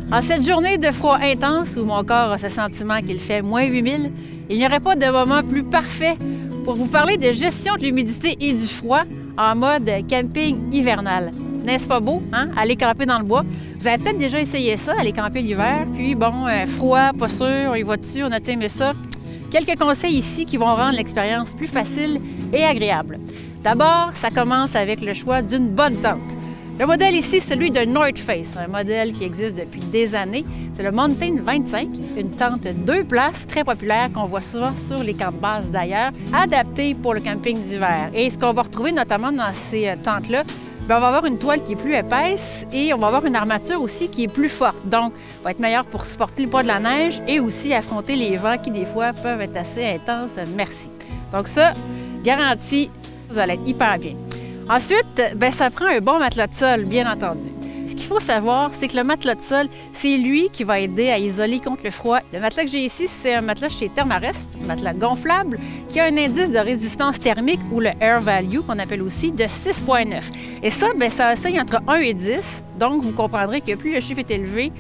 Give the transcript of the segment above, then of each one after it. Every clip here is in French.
En cette journée de froid intense où mon corps a ce sentiment qu'il fait moins 8000, il n'y aurait pas de moment plus parfait pour vous parler de gestion de l'humidité et du froid en mode camping hivernal. N'est-ce pas beau, hein? Aller camper dans le bois. Vous avez peut-être déjà essayé ça, aller camper l'hiver, puis bon, froid, pas sûr, on y va dessus, on a aimé ça. Quelques conseils ici qui vont rendre l'expérience plus facile et agréable. D'abord, ça commence avec le choix d'une bonne tente. Le modèle ici, c'est celui de North Face, un modèle qui existe depuis des années. C'est le Mountain 25, une tente 2 places très populaire qu'on voit souvent sur les camps de base d'ailleurs, adaptée pour le camping d'hiver. Et ce qu'on va retrouver notamment dans ces tentes-là, on va avoir une toile qui est plus épaisse et on va avoir une armature aussi qui est plus forte. Donc, va être meilleure pour supporter le poids de la neige et aussi affronter les vents qui, des fois, peuvent être assez intenses. Merci. Donc ça, garanti, vous allez être hyper bien. Ensuite, ça prend un bon matelas de sol, bien entendu. Ce qu'il faut savoir, c'est que le matelas de sol, c'est lui qui va aider à isoler contre le froid. Le matelas que j'ai ici, c'est un matelas chez Thermarest, un matelas gonflable, qui a un indice de résistance thermique, ou le Air Value, qu'on appelle aussi, de 6,9. Et ça, ça oscille entre 1 et 10. Donc, vous comprendrez que plus le chiffre est élevé,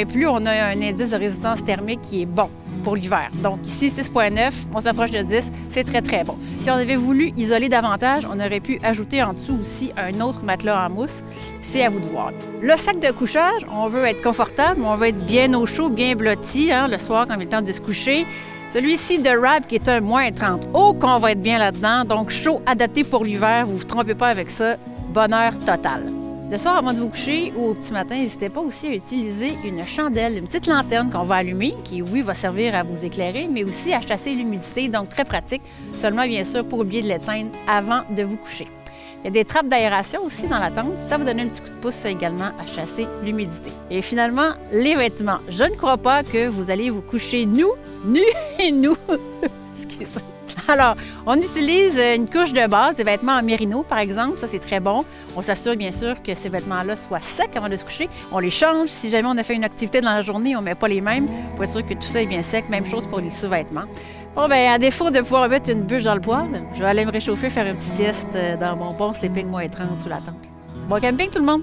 plus on a un indice de résistance thermique qui est bon pour l'hiver. Donc ici, 6,9, on s'approche de 10, c'est très, très bon. Si on avait voulu isoler davantage, on aurait pu ajouter en dessous aussi un autre matelas en mousse. C'est à vous de voir. Le sac de couchage, on veut être confortable, on veut être bien au chaud, bien blotti, le soir quand il est temps de se coucher. Celui-ci de Rab qui est un moins 30. Oh, qu'on va être bien là-dedans. Donc chaud, adapté pour l'hiver, vous ne vous trompez pas avec ça. Bonheur total. Le soir, avant de vous coucher ou au petit matin, n'hésitez pas aussi à utiliser une chandelle, une petite lanterne qu'on va allumer, qui, oui, va servir à vous éclairer, mais aussi à chasser l'humidité, donc très pratique, seulement, bien sûr, pour oublier de l'éteindre avant de vous coucher. Il y a des trappes d'aération aussi dans la tente, ça va donner un petit coup de pouce également à chasser l'humidité. Et finalement, les vêtements. Je ne crois pas que vous allez vous coucher nus et nous. Excusez. Alors, on utilise une couche de base, des vêtements en mérino, par exemple. Ça, c'est très bon. On s'assure, bien sûr, que ces vêtements-là soient secs avant de se coucher. On les change. Si jamais on a fait une activité dans la journée, on ne met pas les mêmes pour être sûr que tout ça est bien sec. Même chose pour les sous-vêtements. Bon, à défaut de pouvoir mettre une bûche dans le poêle, je vais aller me réchauffer, faire une petite sieste dans mon bon sleeping moins 30 sous la tente. Bon camping, tout le monde!